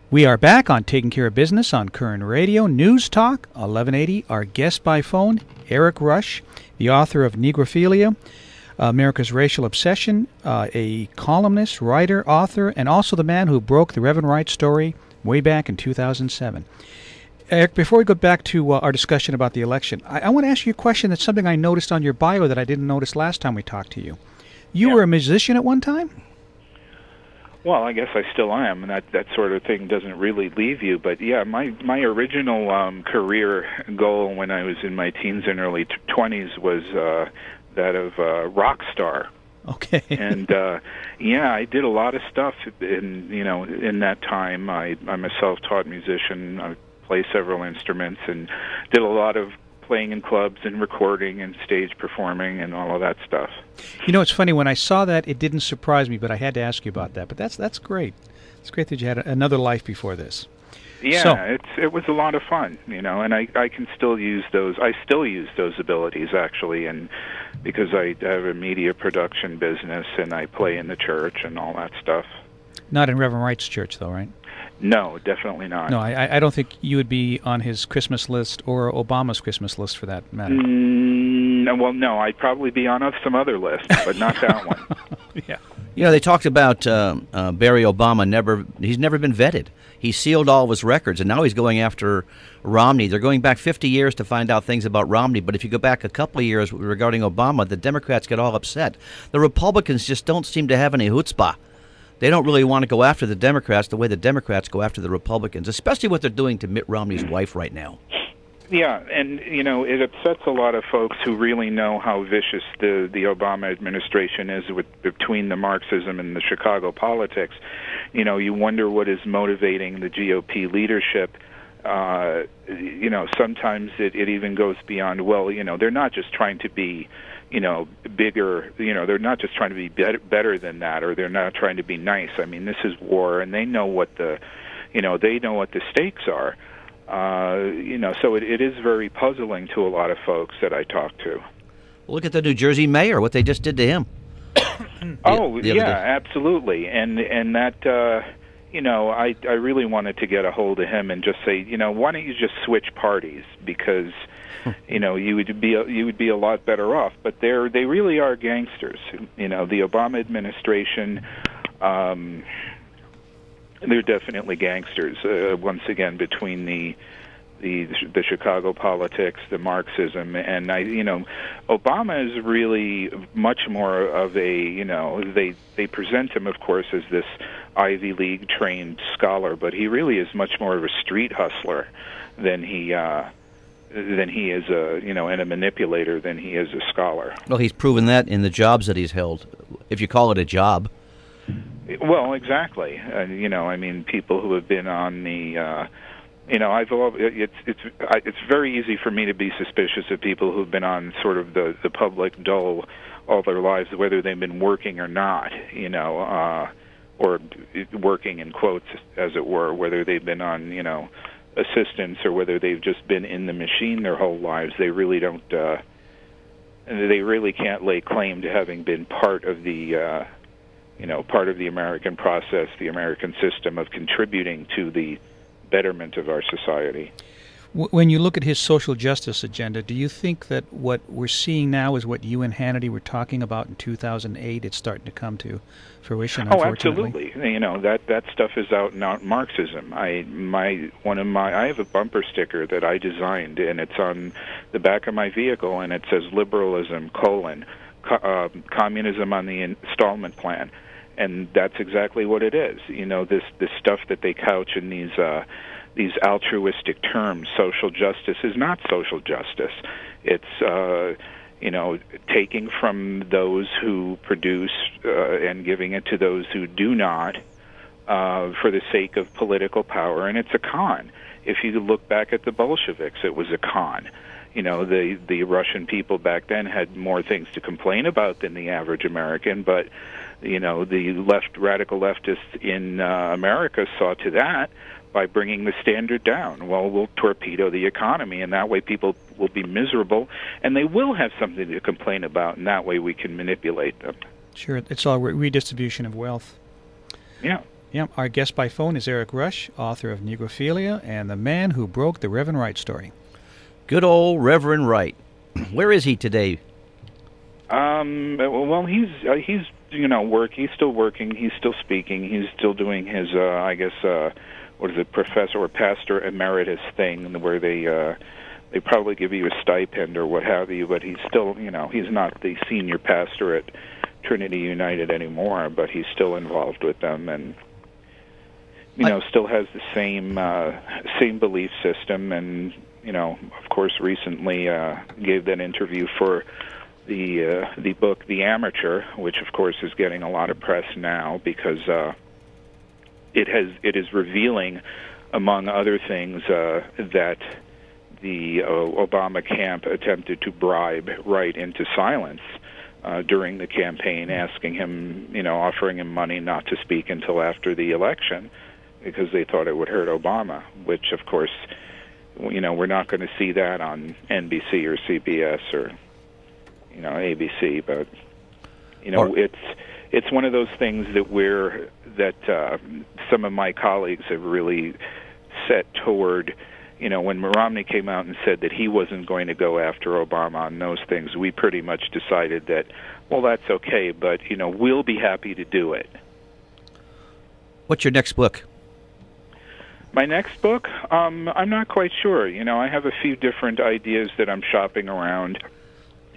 We are back on Taking Care of Business on Koerner Radio, News Talk, 1180. Our guest by phone, Erik Rush, the author of Negrophilia, America's Racial Obsession, a columnist, writer, author, and also the man who broke the Rev Wright story way back in 2007. Erik, before we go back to our discussion about the election, I want to ask you a question that's something I noticed on your bio that I didn't notice last time we talked to you. You were a musician at one time? Well, I guess I still am, and that sort of thing doesn't really leave you. But yeah, my original career goal when I was in my teens and early 20s was that of rock star. Okay. And yeah, I did a lot of stuff in that time. I'm a self-taught musician. I play several instruments and did a lot of playing in clubs and recording and stage performing and all of that stuff. You know, it's funny, when I saw that, it didn't surprise me, but I had to ask you about that. But that's great. It's great that you had another life before this. Yeah, it was a lot of fun, and I can still use those. I still use those abilities, actually, and because I have a media production business and I play in the church and all that stuff. Not in Rev Wright's church, though, right? No, definitely not. No, I don't think you would be on his Christmas list or Obama's Christmas list, for that matter. Well, no, I'd probably be on some other list, but not that one. Yeah. You know, they talked about Barry Obama. He's never been vetted. He sealed all of his records, and now he's going after Romney. They're going back 50 years to find out things about Romney, but if you go back a couple of years regarding Obama, the Democrats get all upset. The Republicans just don't seem to have any chutzpah. They don't really want to go after the Democrats the way the Democrats go after the Republicans, especially what they're doing to Mitt Romney's wife right now. Yeah, and, it upsets a lot of folks who really know how vicious the Obama administration is between the Marxism and the Chicago politics. You wonder what is motivating the GOP leadership. Sometimes it even goes beyond, they're not just trying to be bigger, they're not just trying to be better than that, or they're not trying to be nice. I mean, this is war, and they know what the stakes are. So it is very puzzling to a lot of folks that I talk to. Look at the New Jersey mayor, what they just did to him. Absolutely. And that, I really wanted to get a hold of him and just say, why don't you just switch parties? Because you would be a lot better off. But they really are gangsters. The Obama administration, they're definitely gangsters. Once again, between the Chicago politics, the Marxism, and Obama is really much more of a they present him, of course, as this Ivy League trained scholar, but he really is much more of a street hustler than he is and a manipulator than he is a scholar. Well, he's proven that in the jobs that he's held, if you call it a job. Well, exactly. People who have been on the, it's very easy for me to be suspicious of people who've been on sort of the public dole all their lives, whether they've been working or not, or working in quotes, as it were, whether they've been on, assistance or whether they've just been in the machine their whole lives. They really don't, they really can't lay claim to having been part of the, part of the American process, the American system of contributing to the betterment of our society. When you look at his social justice agenda, do you think that what we're seeing now is what you and Hannity were talking about in 2008? It's starting to come to fruition, unfortunately. Oh, absolutely. That stuff is out and out Marxism. I have a bumper sticker that I designed, and it's on the back of my vehicle, and it says liberalism, communism on the installment plan. And that's exactly what it is. This stuff that they couch in these altruistic terms, social justice, is not social justice. It's taking from those who produce and giving it to those who do not for the sake of political power, and it's a con. If you look back at the Bolsheviks, it was a con. The Russian people back then had more things to complain about than the average American, but the radical leftists in America saw to that by bringing the standard down. Well, we'll torpedo the economy, and that way people will be miserable, and they will have something to complain about, and that way we can manipulate them. Sure, it's all redistribution of wealth. Yeah. Yeah, our guest by phone is Erik Rush, author of Negrophilia and the man who broke the Rev Wright story. Good old Reverend Wright. Where is he today? Well, he's he's still working, he's still speaking, he's still doing his what is it, professor or pastor emeritus thing, where they probably give you a stipend or what have you, but he's still, he's not the senior pastor at Trinity United anymore, but he's still involved with them, and still has the same belief system, and of course recently gave that interview for the book The Amateur, which of course is getting a lot of press now because it is revealing, among other things, that the Obama camp attempted to bribe Wright into silence during the campaign, asking him, offering him money not to speak until after the election because they thought it would hurt Obama, which of course, we're not going to see that on NBC or CBS or ABC, but it's one of those things that some of my colleagues have really set toward. When Romney came out and said that he wasn't going to go after Obama on those things, we pretty much decided that, well, that's okay, but we'll be happy to do it. What's your next book? My next book, I'm not quite sure. I have a few different ideas that I'm shopping around.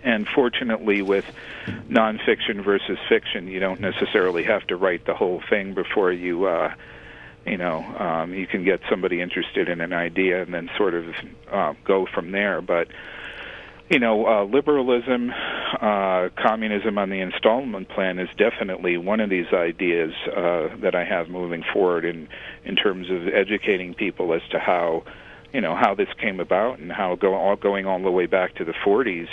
And fortunately, with nonfiction versus fiction, you don't necessarily have to write the whole thing before you, you can get somebody interested in an idea and then sort of go from there. But, liberalism, communism on the installment plan is definitely one of these ideas that I have moving forward in terms of educating people as to how this came about and how going all the way back to the 40s.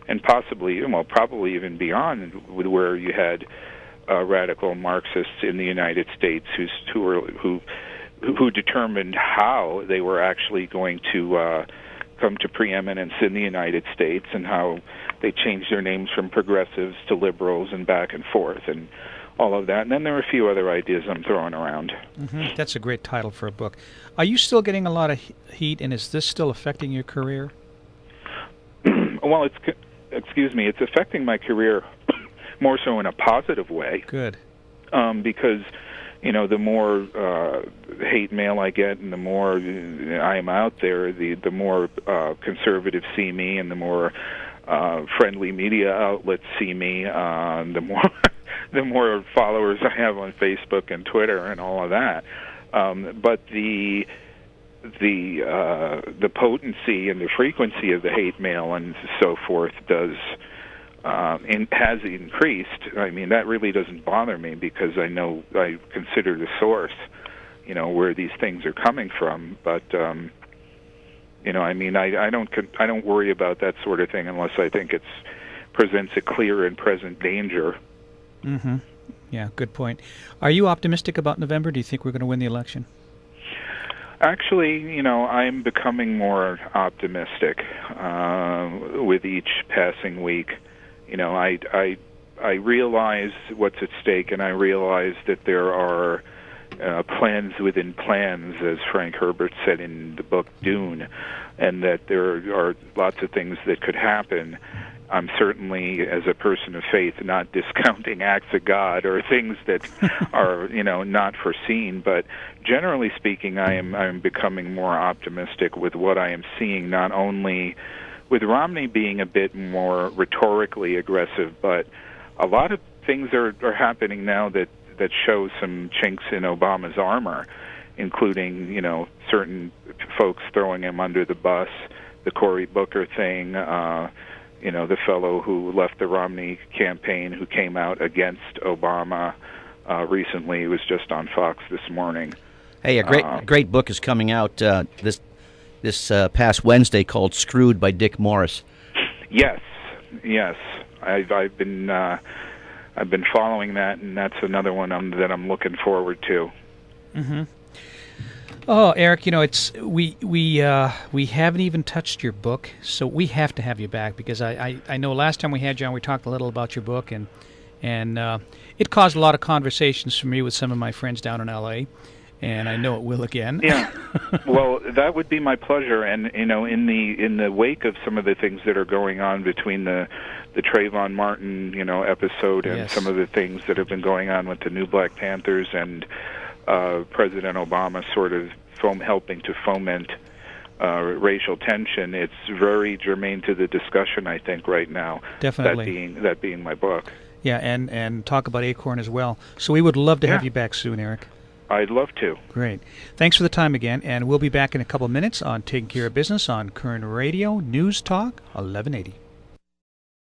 And possibly, probably even beyond, where you had radical Marxists in the United States who determined how they were actually going to come to preeminence in the United States, and how they changed their names from progressives to liberals and back and forth, and all of that. And then there are a few other ideas I'm throwing around. Mm-hmm. That's a great title for a book. Are you still getting a lot of heat, and is this still affecting your career? Well, it's affecting my career more so in a positive way. Good. Because, the more hate mail I get and the more I am out there, the more conservatives see me, and the more friendly media outlets see me, the more followers I have on Facebook and Twitter and all of that. But the potency and the frequency of the hate mail and so forth has increased. I mean, that really doesn't bother me because I consider the source, where these things are coming from. But I don't worry about that sort of thing unless I think it presents a clear and present danger. Mm-hmm. Yeah, good point. Are you optimistic about November? Do you think we're going to win the election? Actually, I'm becoming more optimistic with each passing week. I realize what's at stake, and I realize that there are plans within plans, as Frank Herbert said in the book Dune, and that there are lots of things that could happen. I'm certainly, as a person of faith, not discounting acts of God or things that are, not foreseen. But generally speaking, I'm becoming more optimistic with what I am seeing, not only with Romney being a bit more rhetorically aggressive, but a lot of things are happening now that show some chinks in Obama's armor, including, certain folks throwing him under the bus, the Cory Booker thing, the fellow who left the Romney campaign who came out against Obama recently. He was just on Fox this morning. Hey, a great book is coming out this past Wednesday called Screwed by Dick Morris. Yes. I've been following that, and that's another one that I'm looking forward to. Mm-hmm. Oh, Erik, we haven't even touched your book, so we have to have you back because I know last time we had you on, we talked a little about your book, and And it caused a lot of conversations for me with some of my friends down in L.A., and I know it will again. Yeah. Well, that would be my pleasure. And in the wake of some of the things that are going on between the Trayvon Martin episode and Yes. some of the things that have been going on with the new Black Panthers and President Obama sort of helping to foment racial tension, it's very germane to the discussion, I think, right now. Definitely. That being my book. Yeah, and talk about Acorn as well. So we would love to have you back soon, Erik. I'd love to. Great. Thanks for the time again, and we'll be back in a couple minutes on Taking Care of Business on Koerner Radio, News Talk, 1180.